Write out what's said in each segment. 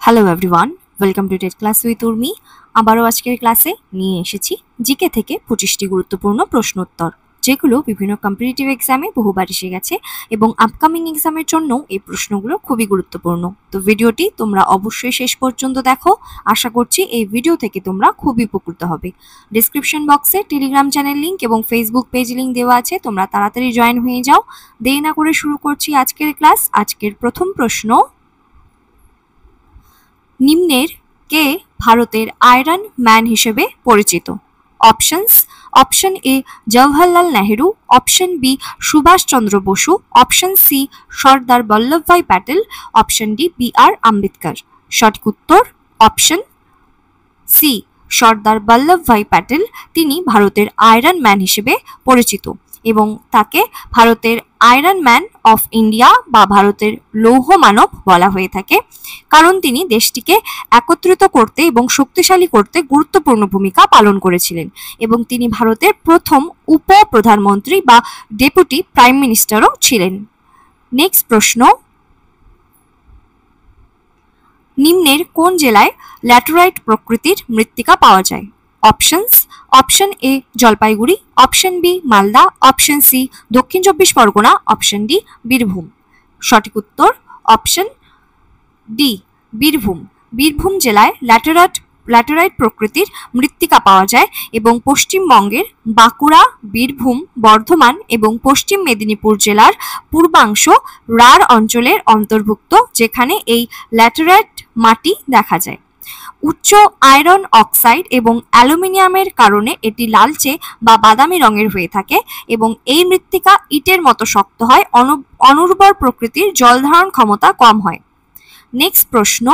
Hello everyone, welcome to TET class with Urmi. আবারও আজকের ক্লাসে নিয়ে এসেছি জিকে থেকে 25টি গুরুত্বপূর্ণ প্রশ্নোত্তর, যেগুলো বিভিন্ন কম্পিটিটিভ এক্সামে বহুবার এসে গেছে এবং আপকামিং এক্সামের জন্য এই প্রশ্নগুলো খুবই গুরুত্বপূর্ণ। তো ভিডিওটি তোমরা অবশ্যই শেষ পর্যন্ত দেখো। আশা করছি এই ভিডিও থেকে তোমরা খুবই উপকৃত হবে। ডিসক্রিপশন বক্সে টেলিগ্রাম চ্যানেল লিঙ্ক এবং ফেসবুক পেজ লিঙ্ক দেওয়া আছে, তোমরা তাড়াতাড়ি জয়েন হয়ে যাও। দেরি না করে শুরু করছি আজকের ক্লাস। আজকের প্রথম প্রশ্ন, নিম্নের কে ভারতের আয়রন ম্যান হিসেবে পরিচিত? Options: option A Jawaharlal Nehru, option B Subhash Chandra Bose, option C Sardar Vallabhbhai Patel, option D B R Ambedkar. সঠিক উত্তর অপশন সি সর্দার বল্লভভাই প্যাটেল। তিনি ভারতের আয়রন ম্যান হিসেবে পরিচিত এবং তাকে ভারতের আয়রন ম্যান অফ ইন্ডিয়া বা ভারতের লৌহ মানব বলা হয়ে থাকে, কারণ তিনি দেশটিকে একত্রিত করতে এবং শক্তিশালী করতে গুরুত্বপূর্ণ ভূমিকা পালন করেছিলেন এবং তিনি ভারতের প্রথম উপ প্রধানমন্ত্রী বা ডেপুটি প্রাইম মিনিস্টারও ছিলেন। নেক্সট প্রশ্ন, নিম্নের কোন জেলায় ল্যাটেরাইট প্রকৃতির মৃত্তিকা পাওয়া যায়? Options: option A Jalpaiguri, option B Malda, option C Dakshin Chabbish Pargana, option D Birbhum. সঠিক উত্তর অপশন ডি বীরভূম। বীরভূম জেলায় ল্যাটেরাইট প্রকৃতির মৃত্তিকা পাওয়া যায় এবং পশ্চিমবঙ্গের বাঁকুড়া, বীরভূম, বর্ধমান এবং পশ্চিম মেদিনীপুর জেলার পূর্বাংশ রাঢ় অঞ্চলের অন্তর্ভুক্ত, যেখানে এই ল্যাটেরাইট মাটি দেখা যায়। উচ্চ আয়রন অক্সাইড এবং অ্যালুমিনিয়ামের কারণে এটি লালচে বা বাদামি রঙের হয়ে থাকে এবং এই মৃত্তিকা ইটের মতো শক্ত হয়। অনুর্বর প্রকৃতির জল ধারণ ক্ষমতা কম হয়। নেক্সট প্রশ্ন,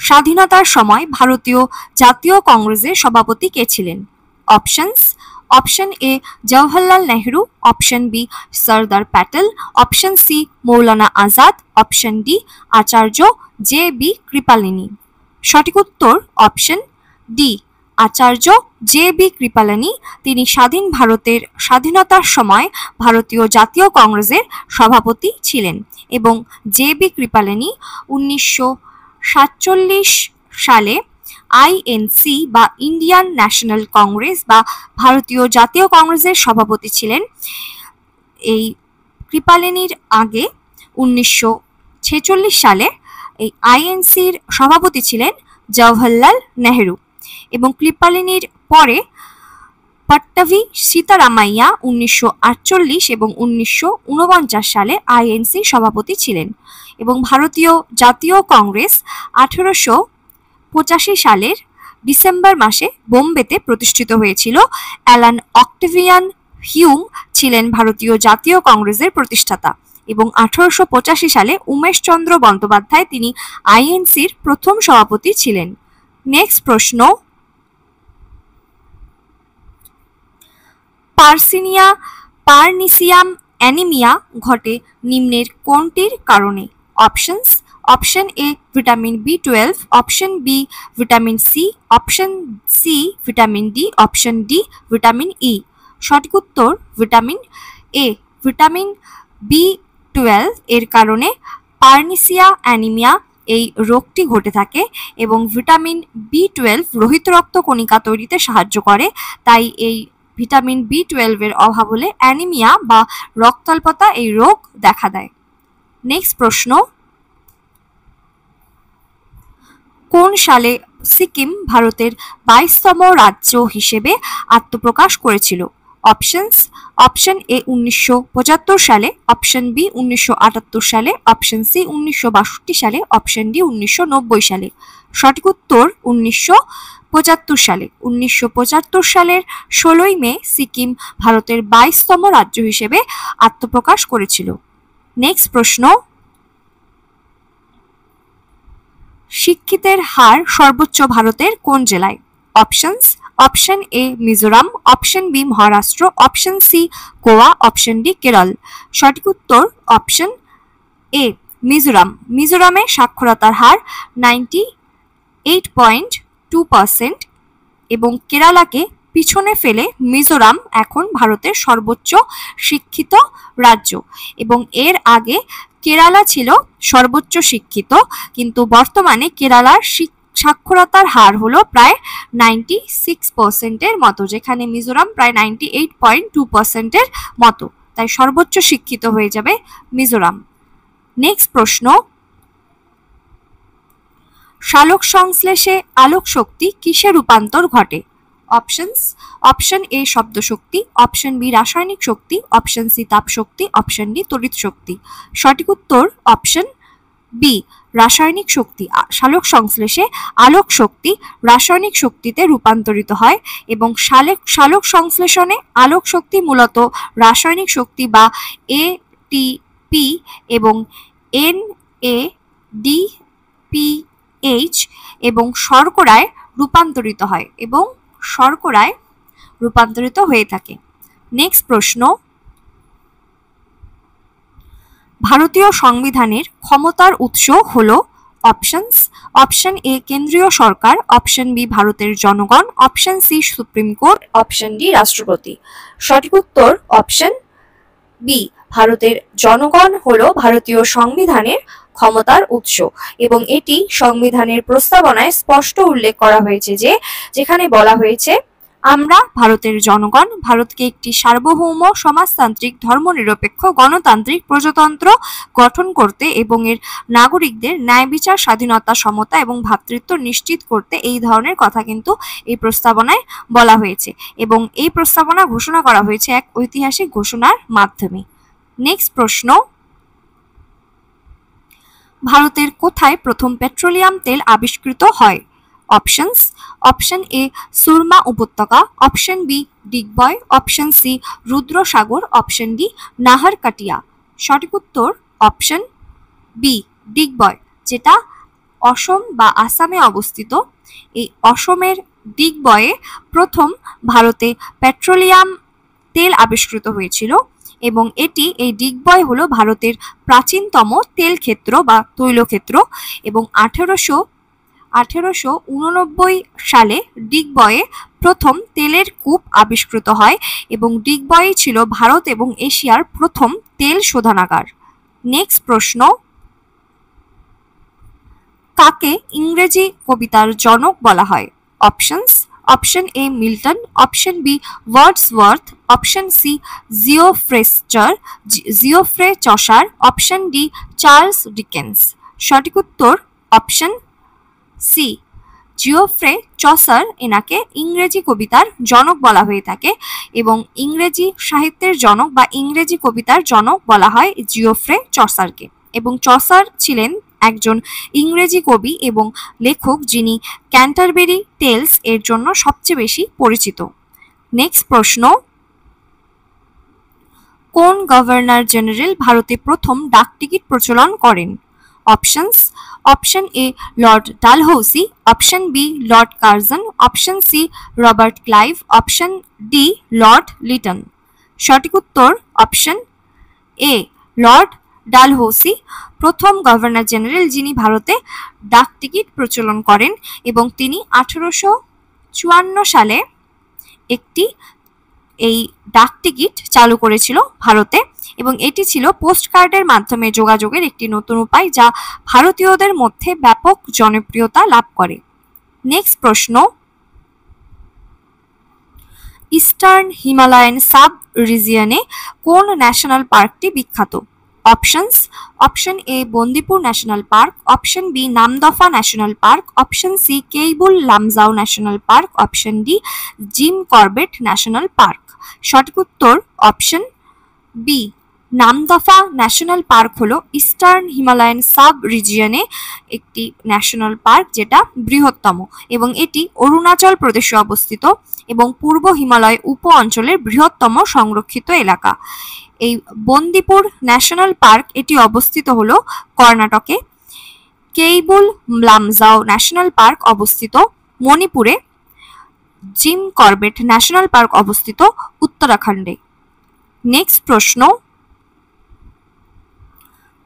স্বাধীনতার সময় ভারতীয় জাতীয় কংগ্রেসের সভাপতি কে ছিলেন? Options: option A Jawaharlal Nehru, option B Sardar Patel, option C Maulana Azad, option D Acharya J B Kripalani. সঠিক উত্তর option D Acharya J B Kripalani. তিনি স্বাধীন ভারতের স্বাধীনতার সময় ভারতীয় জাতীয় কংগ্রেসের সভাপতি ছিলেন এবং জে বি কৃপালিনী 1947 সালে আইএনসি বা ইন্ডিয়ান ন্যাশনাল কংগ্রেস বা ভারতীয় জাতীয় কংগ্রেসের সভাপতি ছিলেন। এই কৃপালিনীর আগে 1946 সালে এই আইএনসির সভাপতি ছিলেন জওহরলাল নেহেরু এবং কৃপালিনীর পরে পট্টাভি সীতারামাইয়া 1948 এবং 1949 সালে আইএনসি সভাপতি ছিলেন এবং ভারতীয় জাতীয় কংগ্রেস 1885 সালের ডিসেম্বর মাসে বোম্বেতে প্রতিষ্ঠিত হয়েছিল। অ্যালান অক্টেভিয়ান হিউম ছিলেন ভারতীয় জাতীয় কংগ্রেসের প্রতিষ্ঠাতা এবং 1885 সালে উমেশচন্দ্র বন্দ্যোপাধ্যায় তিনি আইএনসির প্রথম সভাপতি ছিলেন। নেক্সট প্রশ্ন, পারনিসিয়াম অ্যানিমিয়া ঘটে নিম্নের কোনটির কারণে? অপশনস: অপশন এ ভিটামিন বি12, option B vitamin C, option C vitamin D, option D vitamin E. সঠিক উত্তর ভিটামিন এ। ভিটামিন বি12 এর কারণে পারনিসিয়া অ্যানিমিয়া এই রোগটি ঘটে থাকে এবং ভিটামিন বি12 লোহিত রক্ত কণিকা তৈরিতে সাহায্য করে, তাই এই ভিটামিন বি12 এর অভাব হলে অ্যানিমিয়া বা রক্তাল্পতা এই রোগ দেখা দেয়। নেক্সট প্রশ্ন, কোন সালে সিকিম ভারতের 22তম রাজ্য হিসেবে আত্মপ্রকাশ করেছিল? অপশনস: অপশন এ 1975 সালে, অপশন বি 1978 সালে, অপশন সি 1962 সালে, অপশন ডি 1990 সালে। সঠিক উত্তর 1975 সালে। 1975 সালের 16ই মে সিকিম ভারতের 22তম রাজ্য হিসেবে আত্মপ্রকাশ করেছিল। নেক্সট প্রশ্ন, শিক্ষিতের হার সর্বোচ্চ ভারতের কোন জেলায়? Options: option A Mizoram, option B Maharashtra, option C Goa, option D Kerala. সঠিক উত্তর অপশন এ মিজোরাম। মিজোরামে সাক্ষরতার হার 98.2% এবং কেরালাকে পিছনে ফেলে মিজোরাম এখন ভারতের সর্বোচ্চ শিক্ষিত রাজ্য, এবং এর আগে কেরালা ছিল সর্বোচ্চ শিক্ষিত, কিন্তু বর্তমানে কেরালার সাক্ষরতার হার হলো প্রায় 96%-এর মতো, যেখানে মিজোরাম প্রায় 98.2%-এর মতো। তাই সর্বোচ্চ শিক্ষিত হয়ে যাবে মিজোরাম। নেক্সট প্রশ্ন, সালোক সংশ্লেষে আলোক শক্তি কিসে রূপান্তর ঘটে? অপশনস, অপশন এ শব্দ শক্তি, অপশন বি রাসায়নিক শক্তি, অপশন সি তাপ শক্তি, অপশন ডি তড়িৎ শক্তি। সঠিক উত্তর অপশন বি রাসায়নিক শক্তি। সালোক সংশ্লেষে আলোক শক্তি রাসায়নিক শক্তিতে রূপান্তরিত হয়, এবং সালোক সংশ্লেষণে আলোক শক্তি মূলত রাসায়নিক শক্তি বা এটিপি এবং NADPH এবং শর্করায় রূপান্তরিত হয় এবং শর্করায় রূপান্তরিত হয়ে থাকে। নেক্সট প্রশ্ন, ভারতীয় সংবিধানের ক্ষমতার উৎস হলো? অপশনস, অপশন এ কেন্দ্রীয় সরকার, অপশন বি ভারতের জনগণ, option C supreme court, option D রাষ্ট্রপতি। সঠিক উত্তর অপশন বি ভারতের জনগণ হলো ভারতীয় সংবিধানের ক্ষমতার উৎস, এবং এটি সংবিধানের প্রস্তাবনায় স্পষ্ট উল্লেখ করা হয়েছে যেখানে বলা হয়েছে, আমরা ভারতের জনগণ ভারতকে একটি সার্বভৌম সমাজতান্ত্রিক ধর্মনিরপেক্ষ গণতান্ত্রিক প্রজাতন্ত্র গঠন করতে এবং এর নাগরিকদের ন্যায় বিচার স্বাধীনতা সমতা এবং ভ্রাতৃত্ব নিশ্চিত করতে এই ধরনের কথা কিন্তু এই প্রস্তাবনায় বলা হয়েছে, এবং এই প্রস্তাবনা ঘোষণা করা হয়েছে এক ঐতিহাসিক ঘোষণার মাধ্যমে। নেক্সট প্রশ্ন, ভারতের কোথায় প্রথম পেট্রোলিয়াম তেল আবিষ্কৃত হয়? অপশনস, অপশন এ সুরমা উপত্যকা, option B Digboi, option C Rudrasagar, option D Naharkatia. সঠিক উত্তর অপশন বি ডিগবয়, যেটা অসম বা আসামে অবস্থিত। এই অসমের ডিগবয়ে প্রথম ভারতে পেট্রোলিয়াম তেল আবিষ্কৃত হয়েছিল, এবং এই ডিগবয় হলো ভারতের প্রাচীনতম তেল ক্ষেত্র বা তৈলক্ষেত্র, এবং 1889 সালে ডিগবয়ে প্রথম তেলের কূপ আবিষ্কৃত হয়, এবং ডিগবয়ে ছিল ভারত এবং এশিয়ার প্রথম তেল শোধনাগার। নেক্সট প্রশ্ন, কাকে ইংরেজি কবিতার জনক বলা হয়? Options, option A Milton, option B Wordsworth, option C Geoffrey Chaucer, option D Charles Dickens. সঠিক উত্তর অপশন সি জিওফ্রে চসার, এনাকে ইংরেজি কবিতার জনক বলা হয়ে থাকে, এবং ইংরেজি সাহিত্যের জনক বা ইংরেজি কবিতার জনক বলা হয় জিওফ্রে চসারকে, এবং চসার ছিলেন একজন ইংরেজি কবি এবং লেখক যিনি ক্যান্টারবেরি টেলস এর জন্য সবচেয়ে বেশি পরিচিত। নেক্সট প্রশ্ন, কোন গভর্নর জেনারেল ভারতে প্রথম ডাকটিকিট প্রচলন করেন? Options, option A Lord Dalhousie, option B Lord Curzon, option C Robert Clive, option D Lord Lytton. সঠিক উত্তর অপশন এ লর্ড ডালহৌসি প্রথম গভর্নর জেনারেল যিনি ভারতে ডাকটিকিট প্রচলন করেন, এবং তিনি 1854 সালে এই ডাকটিকিট চালু করেছিল ভারতে, এবং এটি ছিল পোস্টকার্ডের মাধ্যমে যোগাযোগের একটি নতুন উপায় যা ভারতীয়দের মধ্যে ব্যাপক জনপ্রিয়তা লাভ করে। নেক্সট প্রশ্ন, ইস্টার্ন হিমালয়ান সাব রিজিয়নে কোন ন্যাশনাল পার্কটি বিখ্যাত? Options, option A Bandipur national park, option B Namdapha national park, option C Keibul Lamjao national park, option D Jim Corbett national park. সঠিক উত্তর option B Namdapha national park হলো ইস্টার্ন হিমালয়ান সাব রিজিয়নে একটি national park যেটা বৃহত্তম, এবং এটি অরুণাচল প্রদেশে অবস্থিত এবং পূর্ব হিমালয় উপ অঞ্চলের বৃহত্তম সংরক্ষিত এলাকা। এই বন্দিপুর ন্যাশনাল পার্ক এটি অবস্থিত হলো কর্ণাটকে, কেইবুল লামজাও ন্যাশনাল পার্ক অবস্থিত মণিপুরে, জিম করবেট ন্যাশনাল পার্ক অবস্থিত উত্তরাখণ্ডে। নেক্সট প্রশ্ন,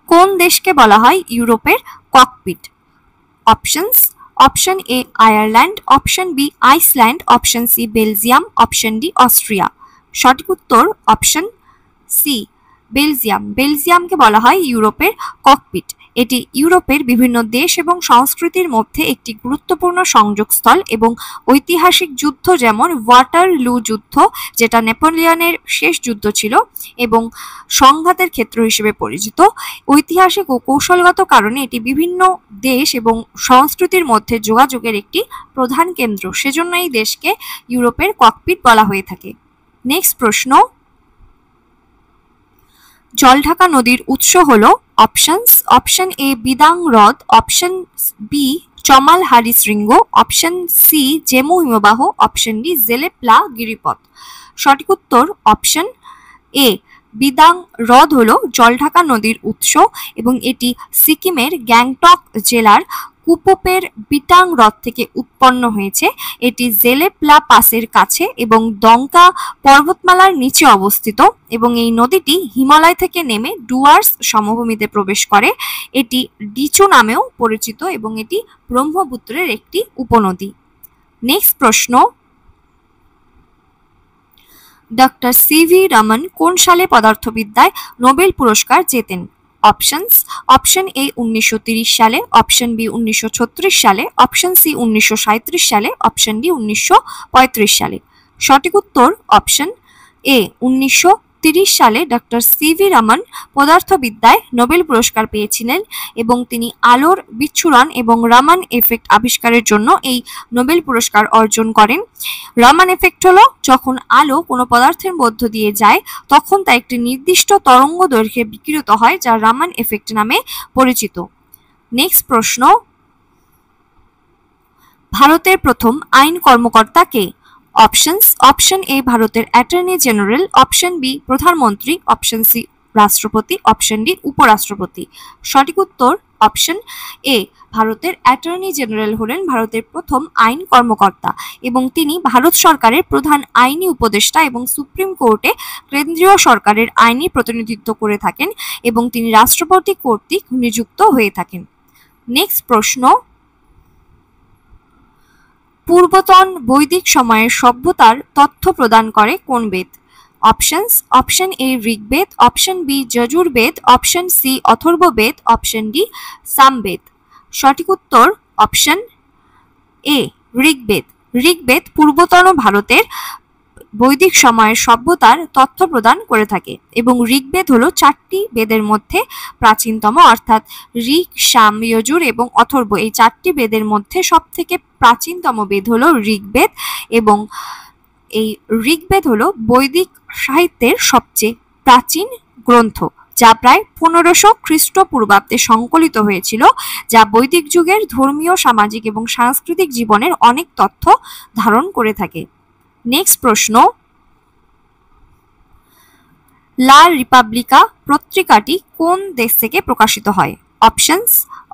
কোন দেশকে বলা হয় ইউরোপের cockpit? Options, option A Ireland, option B Iceland, option C Belgium, option D Austria. সঠিক উত্তর অপশন সি বেলজিয়াম। বেলজিয়ামকে বলা হয় ইউরোপের ককপিট। এটি ইউরোপের বিভিন্ন দেশ এবং সংস্কৃতির মধ্যে একটি গুরুত্বপূর্ণ সংযোগস্থল এবং ঐতিহাসিক যুদ্ধ যেমন ওয়াটারলু যুদ্ধ, যেটা নেপোলিয়নের শেষ যুদ্ধ ছিল, এবং সংঘাতের ক্ষেত্র হিসেবে পরিচিত। ঐতিহাসিক ও কৌশলগত কারণে এটি বিভিন্ন দেশ এবং সংস্কৃতির মধ্যে যোগাযোগের একটি প্রধান কেন্দ্র, সেজন্য এই দেশকে ইউরোপের ককপিট বলা হয়ে থাকে। নেক্সট প্রশ্ন, জলঢাকা নদীর উৎস হল অপশনস। অপশন এ বিদাং হ্রদ, অপশন বি চমালহারি শৃঙ্গ, অপশন সি জেমু হিমবাহ, অপশন ডি জেলেপ্লা গিরিপথ। সঠিক উত্তর অপশন এ বিদাং হ্রদ হল জলঢাকা নদীর উৎস এবং এটি সিকিমের গ্যাংটক জেলার কুপোপের বিটাং হ্রদ থেকে উৎপন্ন হয়েছে। এটি জেলেপ্লা পাসের কাছে এবং দংকা পর্বতমালার নিচে অবস্থিত এবং এই নদীটি হিমালয় থেকে নেমে ডুয়ার্স সমভূমিতে প্রবেশ করে। এটি ডিচু নামেও পরিচিত এবং এটি ব্রহ্মপুত্রের একটি উপনদী। নেক্সট প্রশ্ন, ডক্টর সিভি রমন কোন সালে পদার্থবিদ্যায় নোবেল পুরস্কার জেতেন? অপশনস, অপশন এ 1930 সালে, অপশন বি 1936 সালে, অপশন সি 1937 সালে, অপশন ডি 1935 সালে। সঠিক উত্তর অপশন এ 1930 সালে ডক্টর সিভি রমন পদার্থবিদ্যায় নোবেল পুরস্কার পেয়েছিলেন এবং তিনি আলোর বিচ্ছুরণ এবং রমন এফেক্ট আবিষ্কারের জন্য এই নোবেল পুরস্কার অর্জন করেন। রমন এফেক্ট হলো যখন আলো কোনো পদার্থের মধ্য দিয়ে যায় তখন তা একটি নির্দিষ্ট তরঙ্গ দৈর্ঘ্যে বিকিরিত হয়, যা রমন এফেক্ট নামে পরিচিত। নেক্সট প্রশ্ন, ভারতের প্রথম আইন কর্মকর্তা কে? অপশনস, অপশন এ ভারতের অ্যাটর্নি জেনারেল, অপশন বি প্রধানমন্ত্রী, অপশন সি রাষ্ট্রপতি, অপশন ডি উপরাষ্ট্রপতি। সঠিক উত্তর অপশন এ ভারতের অ্যাটর্নি জেনারেল হলেন ভারতের প্রথম আইন কর্মকর্তা এবং তিনি ভারত সরকারের প্রধান আইনি উপদেষ্টা এবং সুপ্রিম কোর্টে কেন্দ্রীয় সরকারের আইনি প্রতিনিধিত্ব করে থাকেন এবং তিনি রাষ্ট্রপতি কর্তৃক নিযুক্ত হয়ে থাকেন। নেক্সট প্রশ্ন, পূর্বতন বৈদিক সময়ের সভ্যতার তথ্য প্রদান করে কোন বেদ? Options, option A Rigveda, option B Yajurveda, option C Atharvaveda, option D Samaveda. সঠিক উত্তর অপশন এ ঋগ্বেদ। ঋগ্বেদ পূর্বতন ভারতের বৈদিক সময়ের সভ্যতার তথ্য প্রদান করে থাকে এবং ঋগ্বেদ হলো 4টি বেদের মধ্যে প্রাচীনতম, অর্থাৎ ঋক, সাম, যজুর এবং অথর্ব এই 4টি বেদের মধ্যে সবথেকে প্রাচীনতম বেদ হলো ঋগ্বেদ এবং এই ঋগ্বেদ হলো বৈদিক সাহিত্যের সবচেয়ে প্রাচীন গ্রন্থ, যা প্রায় 1500 খ্রিস্টপূর্বাব্দে সংকলিত হয়েছিল, যা বৈদিক যুগের ধর্মীয়, সামাজিক এবং সাংস্কৃতিক জীবনের অনেক তথ্য ধারণ করে থাকে। নেক্সট প্রশ্ন, লা রিপাবলিকা পত্রিকাটি কোন দেশ থেকে প্রকাশিত হয়? Options,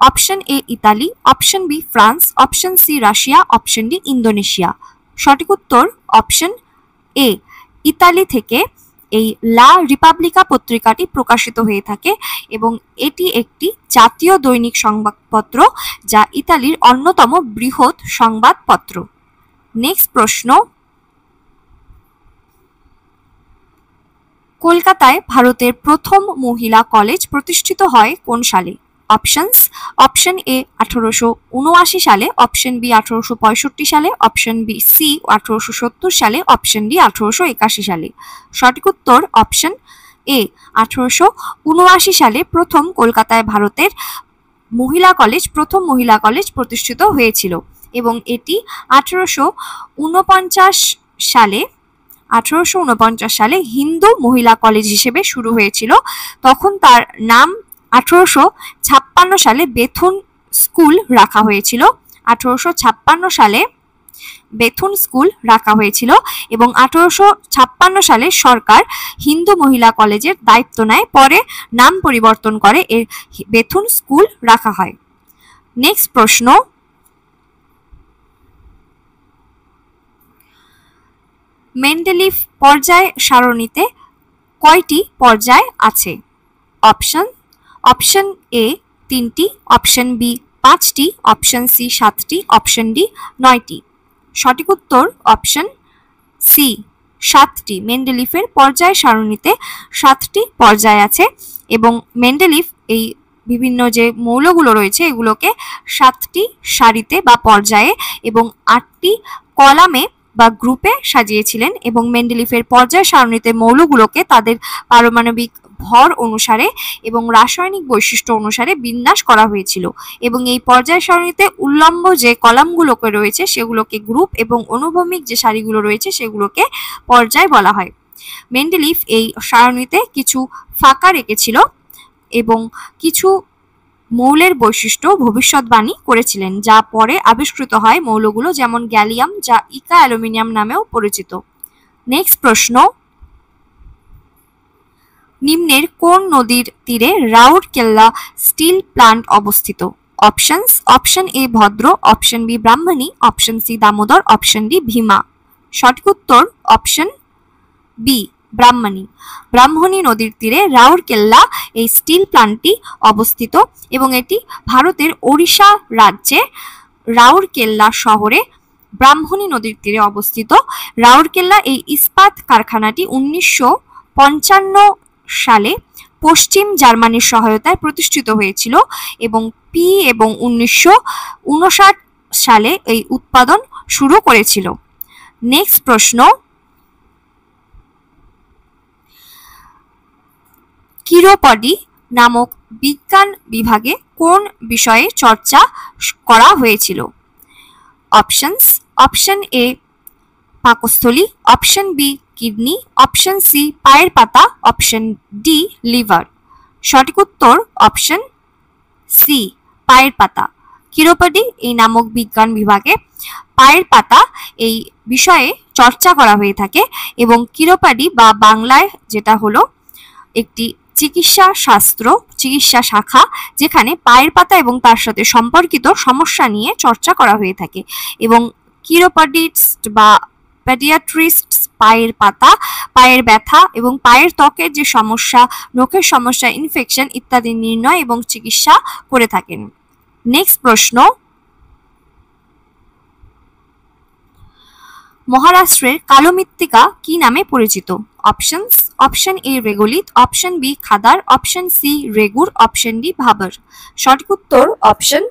option A Italy, option B France, option C Russia, option D Indonesia. সঠিক উত্তর অপশন এ ইতালি থেকে এই লা রিপাবলিকা পত্রিকাটি প্রকাশিত হয়ে থাকে এবং এটি একটি জাতীয় দৈনিক সংবাদপত্র যা ইতালির অন্যতম বৃহৎ সংবাদপত্র। নেক্সট প্রশ্ন, কলকাতায় ভারতের প্রথম মহিলা কলেজ প্রতিষ্ঠিত হয় কোন সালে? অপশনস, অপশন এ 1879 সালে, অপশন বি 1865 সালে, অপশন বি সি 1870 সালে, অপশন ডি 1881 সালে। সঠিক উত্তর অপশন এ 1879 সালে প্রথম কলকাতায় ভারতের প্রথম মহিলা কলেজ প্রতিষ্ঠিত হয়েছিল এবং এটি 1849 সালে হিন্দু মহিলা কলেজ হিসেবে শুরু হয়েছিল। তখন তার নাম 1856 সালে বেথুন স্কুল রাখা হয়েছিল। 1856 সালে বেথুন স্কুল রাখা হয়েছিল এবং 1856 সালে সরকার হিন্দু মহিলা কলেজের দায়িত্ব নেয়, পরে নাম পরিবর্তন করে এর বেথুন স্কুল রাখা হয়। নেক্সট প্রশ্ন, মেন্ডেলিভ পর্যায় সারণীতে কয়টি পর্যায় আছে? অপশন এ 3টি, অপশন বি 5টি, অপশন সি 7টি, অপশন ডি 9টি। সঠিক উত্তর অপশন সি 7টি। মেন্ডেলিফের পর্যায় সারণীতে 7টি পর্যায় আছে এবং মেন্ডেলিফ এই বিভিন্ন যে মৌলগুলো রয়েছে এগুলোকে 7টি সারিতে বা পর্যায়ে এবং 8টি কলামে বা গ্রুপে সাজিয়েছিলেন এবং মেন্ডেলিফের পর্যায় সারণীতে মৌলগুলোকে তাদের পারমাণবিক ভর অনুসারে এবং রাসায়নিক বৈশিষ্ট্য অনুসারে বিন্যাস করা হয়েছিল এবং এই পর্যায় সারণীতে উল্লম্ব যে কলামগুলোকে রয়েছে সেগুলোকে গ্রুপ এবং অনুভূমিক যে সারিগুলো রয়েছে সেগুলোকে পর্যায় বলা হয়। মেন্ডেলিফ এই সারণীতে কিছু ফাঁকা রেখেছিল এবং কিছু মৌলের বৈশিষ্ট্য ভবিষ্যৎবাণী করেছিলেন যা পরে আবিষ্কৃত হয় মৌলগুলো, যেমন গ্যালিয়াম, যা ইকা অ্যালুমিনিয়াম নামেও পরিচিত। নেক্সট প্রশ্ন, নিম্নের কোন নদীর তীরে রাউরকেল্লা স্টিল প্ল্যান্ট অবস্থিত? Options, option A Bhadra, option B Brahmani, option C Damodar, option D Bhima. সঠিক উত্তর অপশন বি ব্রাহ্মণী। ব্রাহ্মণী নদীর তীরে রাউরকেল্লা এই স্টিল প্ল্যান্টটি অবস্থিত এবং এটি ভারতের ওড়িশা রাজ্যে রাউরকেল্লা শহরে ব্রাহ্মণী নদীর তীরে অবস্থিত। রাউরকেল্লা এই ইস্পাত কারখানাটি 1955 সালে পশ্চিম জার্মানির সহায়তায় প্রতিষ্ঠিত হয়েছিল এবং 1959 সালে এই উৎপাদন শুরু করেছিল। নেক্সট প্রশ্ন, কিরোপডি নামক বিজ্ঞান বিভাগে কোন বিষয়ে চর্চা করা হয়েছিল? অপশনস, অপশন এ পাকস্থলী, option B kidney, option C পায়ের পাতা, অপশন ডি লিভার। সঠিক উত্তর অপশন সি পায়ের পাতা। কিরোপডি এই নামক বিজ্ঞান বিভাগে পায়ের পাতা এই বিষয়ে চর্চা করা হয়ে থাকে এবং কিরোপডি বা বাংলায় যেটা হলো একটি চিকিৎসা শাস্ত্র, চিকিৎসা শাখা, যেখানে পায়ের পাতা এবং তার সাথে সম্পর্কিত সমস্যা নিয়ে চর্চা করা হয়ে থাকে এবং কিরোপডিস্ট বা পেডিয়াট্রিস্ট পায়ের পাতা, পায়ের ব্যথা এবং পায়ের ত্বকের যে সমস্যা, নখের সমস্যা, ইনফেকশন ইত্যাদি নির্ণয় এবং চিকিৎসা করে থাকেন। নেক্সট প্রশ্ন, মহারাষ্ট্রের কালো মৃত্তিকা কি নামে পরিচিত? Options, option A regolith, option B khadar, option C regur, option D bhabar. সঠিক উত্তর অপশন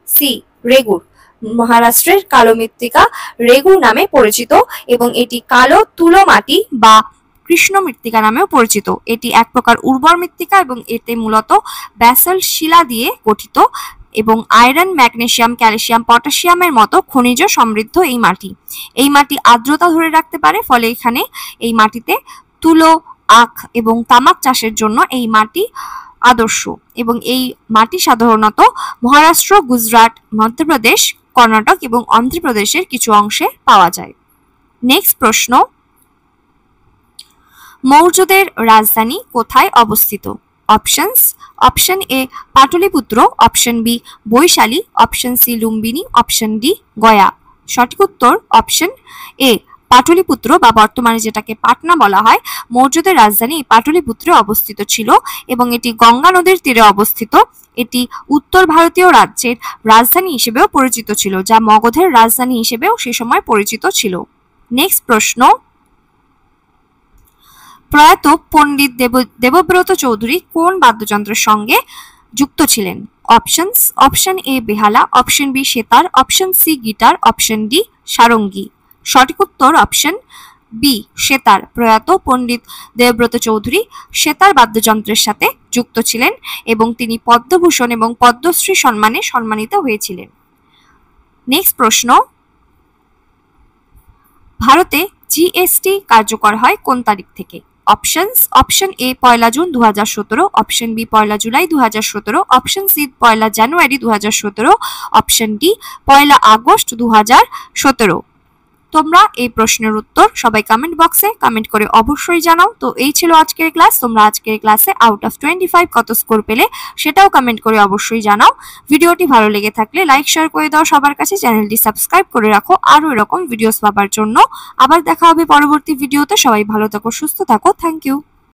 সি রেগুর। মহারাষ্ট্রের কালো মৃত্তিকা রেগুর নামে পরিচিত এবং এটি কালো তুলো মাটি বা কৃষ্ণ মৃত্তিকা নামেও পরিচিত। এটি এক প্রকার উর্বর মৃত্তিকা এবং এতে মূলত ব্যাসল্ট শিলা দিয়ে গঠিত এবং আয়রন, ম্যাগনেসিয়াম, ক্যালসিয়াম, পটাশিয়ামের মতো খনিজ সমৃদ্ধ এই মাটি। এই মাটি আর্দ্রতা ধরে রাখতে পারে, ফলে এখানে এই মাটিতে তুলো, আখ এবং তামাক চাষের জন্য এই মাটি আদর্শ এবং এই মাটি সাধারণত মহারাষ্ট্র, গুজরাট, মধ্যপ্রদেশ, কর্ণাটক এবং অন্ধ্রপ্রদেশের কিছু অংশে পাওয়া যায়। নেক্সট প্রশ্ন, মৌর্যদের রাজধানী কোথায় অবস্থিত? Options, option A Pataliputra, option B Vaishali, option C Lumbini, option D Gaya. সঠিক উত্তর অপশন এ পাটলিপুত্র বা বর্তমানে যেটাকে পাটনা বলা হয়। মৌর্যদের রাজধানী পাটলিপুত্রে অবস্থিত ছিল এবং এটি গঙ্গা নদীর তীরে অবস্থিত। এটি উত্তর ভারতীয় রাজ্যের রাজধানী হিসেবেও পরিচিত ছিল, যা মগধের রাজধানী হিসেবেও সে সময় পরিচিত ছিল। নেক্সট প্রশ্ন, প্রয়াত পণ্ডিত দেবব্রত চৌধুরী কোন বাদ্যযন্ত্রের সঙ্গে যুক্ত ছিলেন? অপশনস, অপশন এ বেহালা, option B sitar, option C guitar, option D sarangi. সঠিক উত্তর অপশন বি সেতার। প্রয়াত পণ্ডিত দেবব্রত চৌধুরী সেতার বাদ্যযন্ত্রের সাথে যুক্ত ছিলেন এবং তিনি পদ্মভূষণ এবং পদ্মশ্রী সম্মানে সম্মানিত হয়েছিলেন। নেক্সট প্রশ্ন, ভারতে জিএসটি কার্যকর হয় কোন তারিখ থেকে? Options, option A 1 June 2017, option B 1 July 2017, option C 1 January 2017, option D 1 August 2017। তোমরা এই প্রশ্নের উত্তর সবাই কমেন্ট বক্সে কমেন্ট করে অবশ্যই জানাও। তো এই ছিল আজকের ক্লাস। তোমরা আজকের ক্লাসে আউট অফ 25 কত স্কোর পেলে সেটাও কমেন্ট করে অবশ্যই জানাও। ভিডিওটি ভালো লেগে থাকলে লাইক শেয়ার করে দাও সবার কাছে, চ্যানেলটি সাবস্ক্রাইব করে রাখো আরো এরকম ভিডিওস পাবার জন্য। আবার দেখা হবে পরবর্তী ভিডিওতে। সবাই ভালো থাকো, সুস্থ থাকো। Thank you.